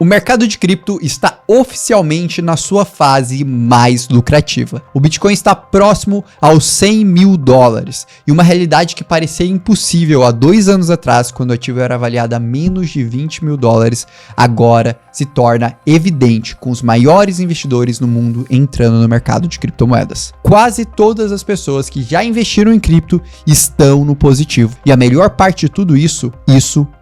O mercado de cripto está oficialmente na sua fase mais lucrativa. O Bitcoin está próximo aos 100 mil dólares e uma realidade que parecia impossível há 2 anos atrás, quando o ativo era avaliado a menos de 20 mil dólares, agora se torna evidente, com os maiores investidores no mundo entrando no mercado de criptomoedas. Quase todas as pessoas que já investiram em cripto estão no positivo. E a melhor parte de tudo isso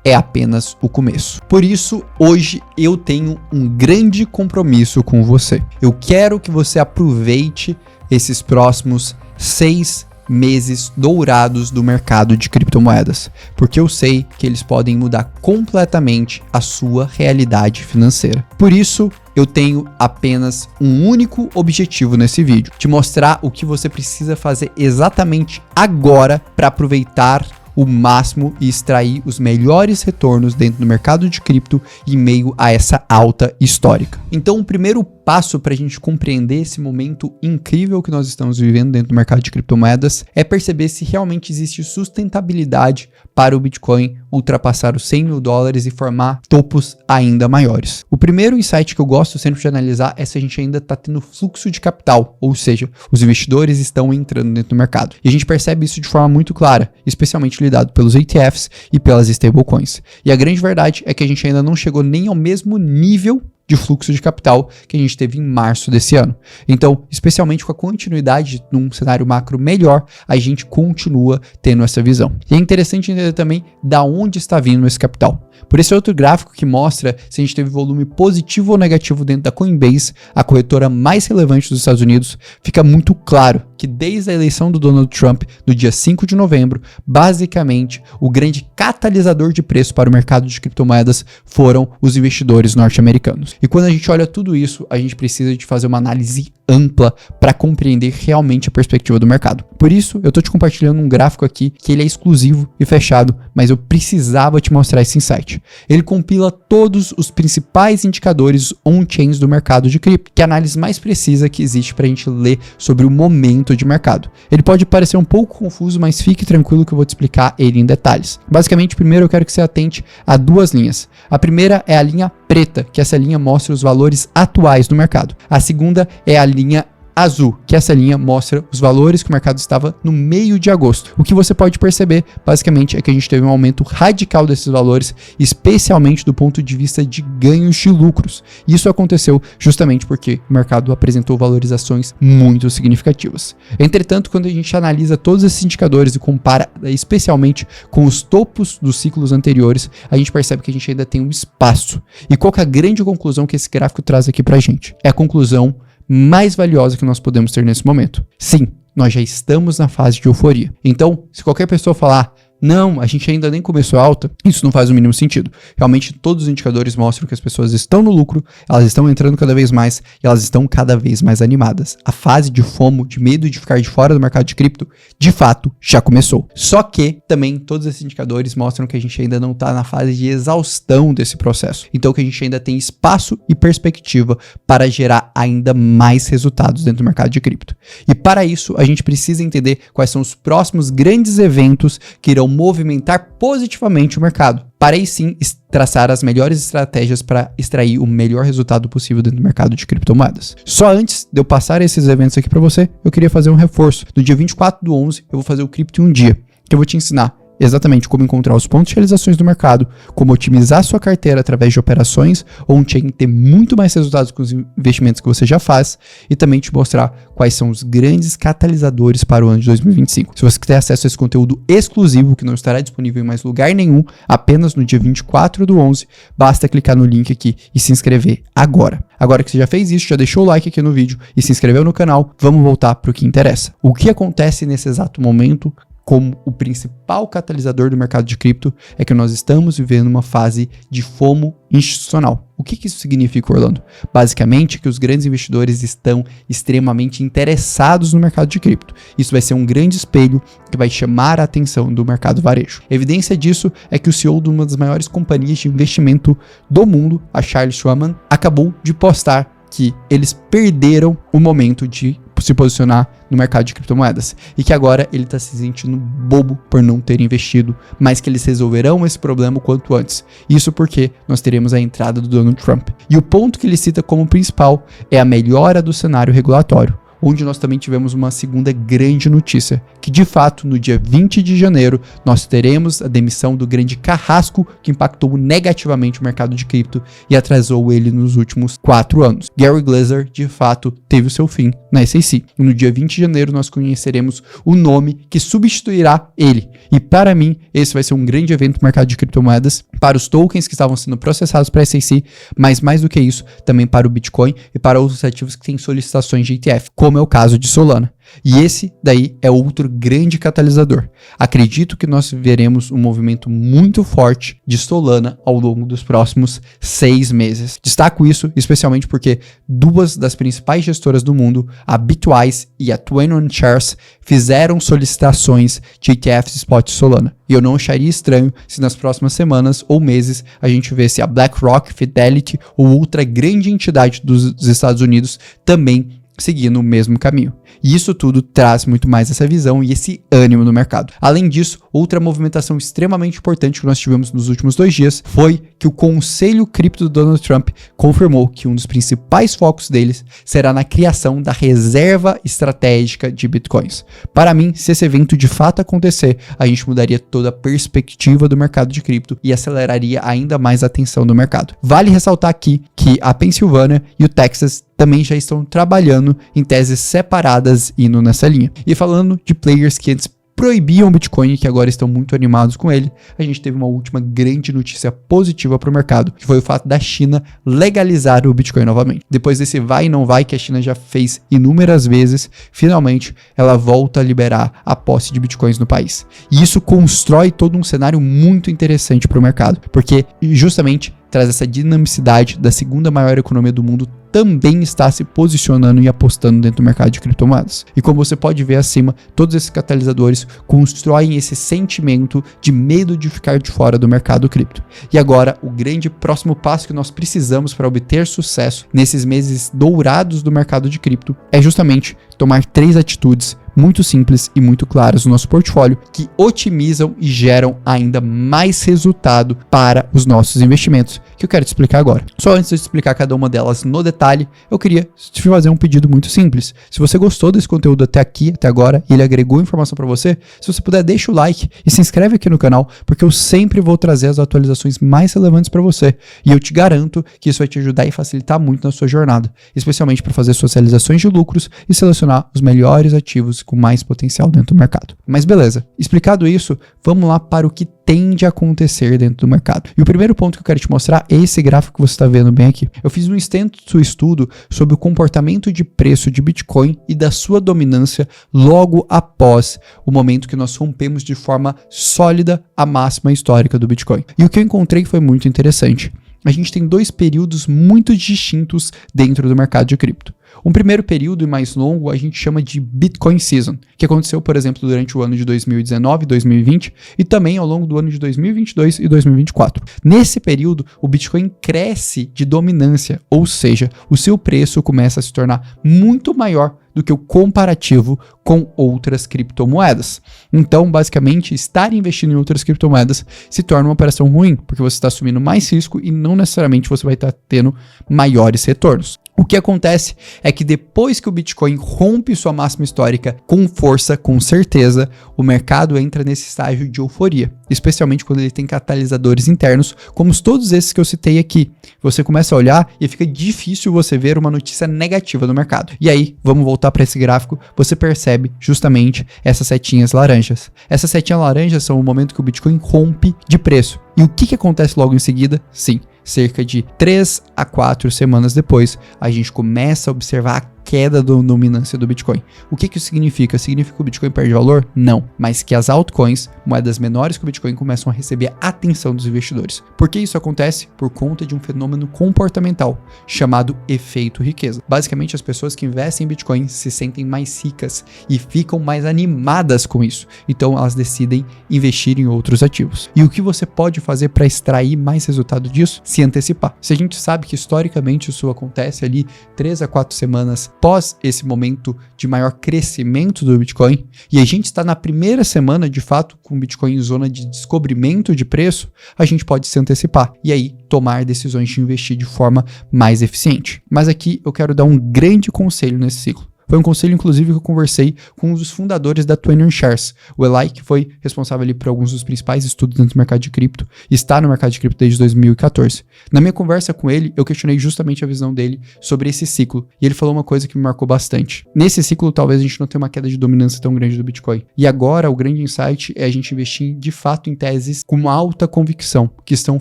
é apenas o começo. Por isso, hoje eu tenho um grande compromisso com você. Eu quero que você aproveite esses próximos 6 meses dourados do mercado de criptomoedas, porque eu sei que eles podem mudar completamente a sua realidade financeira. Por isso, eu tenho apenas um único objetivo nesse vídeo: te mostrar o que você precisa fazer exatamente agora para aproveitar o máximo e extrair os melhores retornos dentro do mercado de cripto em meio a essa alta histórica. Então, o primeiro passo para a gente compreender esse momento incrível que nós estamos vivendo dentro do mercado de criptomoedas é perceber se realmente existe sustentabilidade para o Bitcoin ultrapassar os 100 mil dólares e formar topos ainda maiores. O primeiro insight que eu gosto sempre de analisar é se a gente ainda está tendo fluxo de capital, ou seja, os investidores estão entrando dentro do mercado. E a gente percebe isso de forma muito clara, especialmente lidado pelos ETFs e pelas stablecoins. E a grande verdade é que a gente ainda não chegou nem ao mesmo nível de fluxo de capital que a gente teve em março desse ano. Então, especialmente com a continuidade num cenário macro melhor, a gente continua tendo essa visão. E é interessante entender também da onde está vindo esse capital. Por esse outro gráfico que mostra se a gente teve volume positivo ou negativo dentro da Coinbase, a corretora mais relevante dos Estados Unidos, fica muito claro que desde a eleição do Donald Trump, no dia 5 de novembro, basicamente, o grande catalisador de preço para o mercado de criptomoedas foram os investidores norte-americanos. E quando a gente olha tudo isso, a gente precisa de fazer uma análise ampla para compreender realmente a perspectiva do mercado. Por isso, eu estou te compartilhando um gráfico aqui que ele é exclusivo e fechado, mas eu precisava te mostrar esse insight. Ele compila todos os principais indicadores on-chains do mercado de cripto, que é a análise mais precisa que existe para a gente ler sobre o momento de mercado. Ele pode parecer um pouco confuso, mas fique tranquilo que eu vou te explicar ele em detalhes. Basicamente, primeiro eu quero que você atente a 2 linhas. A primeira é a linha preta, que essa linha mostra os valores atuais do mercado. A segunda é a linha azul, que essa linha mostra os valores que o mercado estava no meio de agosto. O que você pode perceber, basicamente, é que a gente teve um aumento radical desses valores, especialmente do ponto de vista de ganhos de lucros. Isso aconteceu justamente porque o mercado apresentou valorizações muito significativas. Entretanto, quando a gente analisa todos esses indicadores e compara especialmente com os topos dos ciclos anteriores, a gente percebe que a gente ainda tem um espaço. E qual que é a grande conclusão que esse gráfico traz aqui pra gente? É a conclusão mais valiosa que nós podemos ter nesse momento. Sim, nós já estamos na fase de euforia. Então, se qualquer pessoa falar, não, a gente ainda nem começou a alta, isso não faz o mínimo sentido. Realmente, todos os indicadores mostram que as pessoas estão no lucro, elas estão entrando cada vez mais e elas estão cada vez mais animadas. A fase de FOMO, de medo de ficar de fora do mercado de cripto, de fato, já começou. Só que, também, todos esses indicadores mostram que a gente ainda não está na fase de exaustão desse processo. Então, que a gente ainda tem espaço e perspectiva para gerar ainda mais resultados dentro do mercado de cripto. E para isso, a gente precisa entender quais são os próximos grandes eventos que irão movimentar positivamente o mercado, para aí sim traçar as melhores estratégias para extrair o melhor resultado possível dentro do mercado de criptomoedas. Só antes de eu passar esses eventos aqui para você, eu queria fazer um reforço. No dia 24/11, eu vou fazer o Cripto em um dia, que eu vou te ensinar exatamente como encontrar os pontos de realizações do mercado, como otimizar sua carteira através de operações on-chain, ter muito mais resultados com os investimentos que você já faz e também te mostrar quais são os grandes catalisadores para o ano de 2025. Se você quiser acesso a esse conteúdo exclusivo que não estará disponível em mais lugar nenhum, apenas no dia 24/11, basta clicar no link aqui e se inscrever agora. Agora que você já fez isso, já deixou o like aqui no vídeo e se inscreveu no canal, vamos voltar para o que interessa. O que acontece nesse exato momento como o principal catalisador do mercado de cripto é que nós estamos vivendo uma fase de FOMO institucional. O que isso significa, Orlando? Basicamente que os grandes investidores estão extremamente interessados no mercado de cripto. Isso vai ser um grande espelho que vai chamar a atenção do mercado varejo. Evidência disso é que o CEO de uma das maiores companhias de investimento do mundo, a Charles Schwab, acabou de postar que eles perderam o momento de se posicionar no mercado de criptomoedas e que agora ele está se sentindo bobo por não ter investido, mas que eles resolverão esse problema o quanto antes. Isso porque nós teremos a entrada do Donald Trump. E o ponto que ele cita como principal é a melhora do cenário regulatório, onde nós também tivemos uma segunda grande notícia, que de fato no dia 20 de janeiro nós teremos a demissão do grande carrasco que impactou negativamente o mercado de cripto e atrasou ele nos últimos 4 anos. Gary Gensler de fato teve o seu fim na SEC. E no dia 20 de janeiro nós conheceremos o nome que substituirá ele. E para mim esse vai ser um grande evento no mercado de criptomoedas, para os tokens que estavam sendo processados para a SEC, mas mais do que isso, também para o Bitcoin e para outros ativos que têm solicitações de ETF, como é o caso de Solana. E esse daí é outro grande catalisador. Acredito que nós veremos um movimento muito forte de Solana ao longo dos próximos 6 meses. Destaco isso especialmente porque 2 das principais gestoras do mundo, a Bitwise e a 21 Shares, fizeram solicitações de ETFs spot Solana. E eu não acharia estranho se nas próximas semanas ou meses a gente vesse a BlackRock, Fidelity ou outra grande entidade dos Estados Unidos também seguindo o mesmo caminho. E isso tudo traz muito mais essa visão e esse ânimo no mercado. Além disso, outra movimentação extremamente importante que nós tivemos nos últimos 2 dias foi que o Conselho Cripto do Donald Trump confirmou que um dos principais focos deles será na criação da reserva estratégica de bitcoins. Para mim, se esse evento de fato acontecer, a gente mudaria toda a perspectiva do mercado de cripto e aceleraria ainda mais a atenção do mercado. Vale ressaltar aqui que a Pensilvânia e o Texas também já estão trabalhando em teses separadas indo nessa linha. E falando de players que antes proibiam o Bitcoin e que agora estão muito animados com ele, a gente teve uma última grande notícia positiva para o mercado, que foi o fato da China legalizar o Bitcoin novamente. Depois desse vai e não vai que a China já fez inúmeras vezes, finalmente ela volta a liberar a posse de Bitcoins no país. E isso constrói todo um cenário muito interessante para o mercado, porque justamente traz essa dinamicidade da segunda maior economia do mundo também está se posicionando e apostando dentro do mercado de criptomoedas. E como você pode ver acima, todos esses catalisadores constroem esse sentimento de medo de ficar de fora do mercado cripto. E agora, o grande próximo passo que nós precisamos para obter sucesso nesses meses dourados do mercado de cripto é justamente tomar 3 atitudes muito simples e muito claras no nosso portfólio que otimizam e geram ainda mais resultado para os nossos investimentos, que eu quero te explicar agora. Só antes de eu te explicar cada uma delas no detalhe, eu queria te fazer um pedido muito simples. Se você gostou desse conteúdo até aqui, até agora, e ele agregou informação para você, se você puder, deixa o like e se inscreve aqui no canal, porque eu sempre vou trazer as atualizações mais relevantes para você, e eu te garanto que isso vai te ajudar e facilitar muito na sua jornada, especialmente para fazer suas realizações de lucros e selecionar os melhores ativos com mais potencial dentro do mercado. Mas beleza, explicado isso, vamos lá para o que tende a acontecer dentro do mercado. E o primeiro ponto que eu quero te mostrar é esse gráfico que você está vendo bem aqui. Eu fiz um extenso estudo sobre o comportamento de preço de Bitcoin e da sua dominância logo após o momento que nós rompemos de forma sólida a máxima histórica do Bitcoin. E o que eu encontrei foi muito interessante. A gente tem 2 períodos muito distintos dentro do mercado de cripto. Um primeiro período e mais longo a gente chama de Bitcoin Season, que aconteceu, por exemplo, durante o ano de 2019 e 2020 e também ao longo do ano de 2022 e 2024. Nesse período, o Bitcoin cresce de dominância, ou seja, o seu preço começa a se tornar muito maior do que o comparativo com outras criptomoedas. Então, basicamente, estar investindo em outras criptomoedas se torna uma operação ruim, porque você está assumindo mais risco e não necessariamente você vai estar tendo maiores retornos. O que acontece é que depois que o Bitcoin rompe sua máxima histórica com força, com certeza, o mercado entra nesse estágio de euforia, especialmente quando ele tem catalisadores internos, como todos esses que eu citei aqui. Você começa a olhar e fica difícil você ver uma notícia negativa no mercado. E aí, vamos voltar para esse gráfico, você percebe justamente essas setinhas laranjas. Essas setinhas laranjas são o momento que o Bitcoin rompe de preço. E o que acontece logo em seguida? Sim, cerca de 3 a 4 semanas depois, a gente começa a observar a queda da dominância do Bitcoin. O que isso significa? Significa que o Bitcoin perde valor? Não, mas que as altcoins, moedas menores que o Bitcoin, começam a receber a atenção dos investidores. Por que isso acontece? Por conta de um fenômeno comportamental chamado efeito riqueza. Basicamente, as pessoas que investem em Bitcoin se sentem mais ricas e ficam mais animadas com isso. Então, elas decidem investir em outros ativos. E o que você pode fazer para extrair mais resultado disso? Se antecipar. Se a gente sabe que historicamente isso acontece ali 3 a 4 semanas após esse momento de maior crescimento do Bitcoin, e a gente está na primeira semana, de fato, com o Bitcoin em zona de descobrimento de preço, a gente pode se antecipar e aí tomar decisões de investir de forma mais eficiente. Mas aqui eu quero dar um grande conselho nesse ciclo. Foi um conselho, inclusive, que eu conversei com um dos fundadores da 21 Shares, o Eli, que foi responsável ali por alguns dos principais estudos dentro do mercado de cripto, e está no mercado de cripto desde 2014. Na minha conversa com ele, eu questionei justamente a visão dele sobre esse ciclo, e ele falou uma coisa que me marcou bastante. Nesse ciclo, talvez a gente não tenha uma queda de dominância tão grande do Bitcoin. E agora, o grande insight é a gente investir, de fato, em teses com uma alta convicção, que estão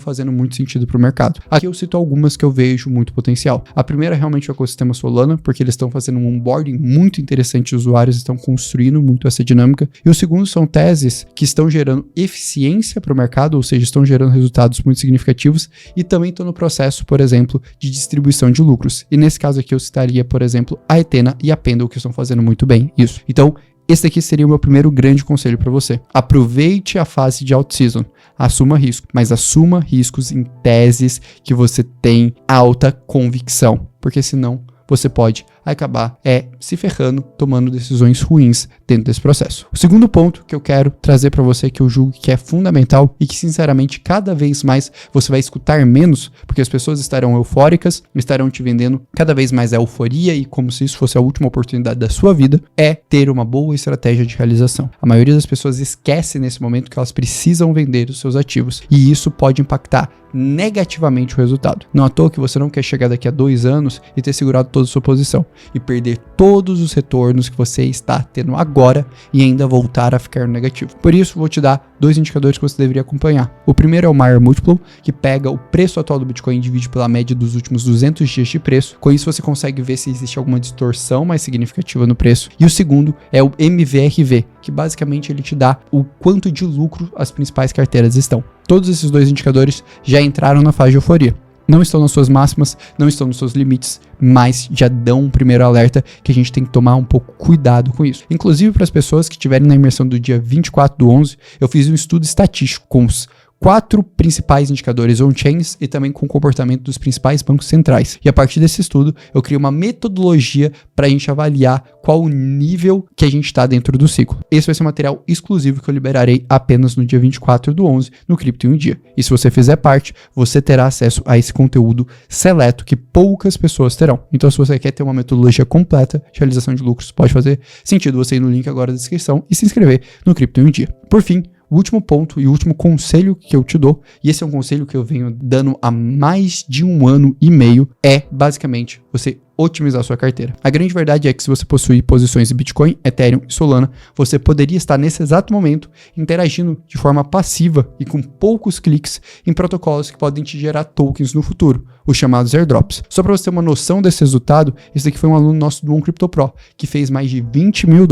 fazendo muito sentido para o mercado. Aqui eu cito algumas que eu vejo muito potencial. A primeira é realmente o ecossistema Solana, porque eles estão fazendo um onboarding muito interessante, os usuários estão construindo muito essa dinâmica. E o segundo são teses que estão gerando eficiência para o mercado, ou seja, estão gerando resultados muito significativos e também estão no processo, por exemplo, de distribuição de lucros. E nesse caso aqui eu citaria, por exemplo, a Ethena e a Pendle, que estão fazendo muito bem isso. Então, esse daqui seria o meu primeiro grande conselho para você. Aproveite a fase de out-season, assuma risco, mas assuma riscos em teses que você tem alta convicção, porque senão você pode acabar se ferrando, tomando decisões ruins dentro desse processo. O segundo ponto que eu quero trazer para você, que eu julgo que é fundamental e que, sinceramente, cada vez mais você vai escutar menos, porque as pessoas estarão eufóricas, estarão te vendendo cada vez mais a euforia e como se isso fosse a última oportunidade da sua vida, é ter uma boa estratégia de realização. A maioria das pessoas esquece nesse momento que elas precisam vender os seus ativos e isso pode impactar negativamente o resultado. Não à toa que você não quer chegar daqui a 2 anos e ter segurado toda a sua posição e perder todos os retornos que você está tendo agora e ainda voltar a ficar no negativo. Por isso, vou te dar 2 indicadores que você deveria acompanhar. O primeiro é o Mayer Multiple, que pega o preço atual do Bitcoin e divide pela média dos últimos 200 dias de preço. Com isso, você consegue ver se existe alguma distorção mais significativa no preço. E o segundo é o MVRV, que basicamente ele te dá o quanto de lucro as principais carteiras estão. Todos esses 2 indicadores já entraram na fase de euforia. Não estão nas suas máximas, não estão nos seus limites, mas já dão um primeiro alerta que a gente tem que tomar um pouco cuidado com isso. Inclusive para as pessoas que estiverem na imersão do dia 24/11, eu fiz um estudo estatístico com os 4 principais indicadores on-chains e também com o comportamento dos principais bancos centrais. E a partir desse estudo, eu criei uma metodologia para a gente avaliar qual o nível que a gente está dentro do ciclo. Esse vai ser um material exclusivo que eu liberarei apenas no dia 24/11 no Cripto em um Dia. E se você fizer parte, você terá acesso a esse conteúdo seleto que poucas pessoas terão. Então, se você quer ter uma metodologia completa de realização de lucros, pode fazer sentido você ir no link agora da descrição e se inscrever no Cripto em um Dia. Por fim, o último ponto e o último conselho que eu te dou, e esse é um conselho que eu venho dando há mais de 1 ano e meio, é basicamente você otimizar sua carteira. A grande verdade é que se você possuir posições em Bitcoin, Ethereum e Solana, você poderia estar nesse exato momento interagindo de forma passiva e com poucos cliques em protocolos que podem te gerar tokens no futuro, os chamados airdrops. Só para você ter uma noção desse resultado, esse daqui foi um aluno nosso do OneCrypto Pro, que fez mais de $20 mil,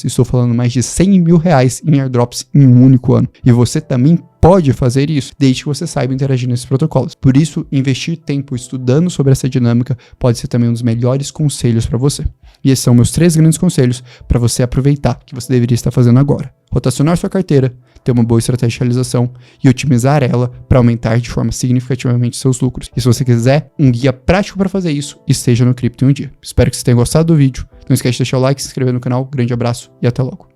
estou falando mais de R$100 mil em airdrops em um único ano. E você também pode fazer isso, desde que você saiba interagir nesses protocolos. Por isso, investir tempo estudando sobre essa dinâmica pode ser também um dos melhores conselhos para você. E esses são meus 3 grandes conselhos para você aproveitar, que você deveria estar fazendo agora. Rotacionar sua carteira, ter uma boa estratégia de realização e otimizar ela para aumentar de forma significativamente seus lucros. E se você quiser um guia prático para fazer isso, esteja no Cripto em um Dia. Espero que você tenha gostado do vídeo. Não esquece de deixar o like, se inscrever no canal. Grande abraço e até logo.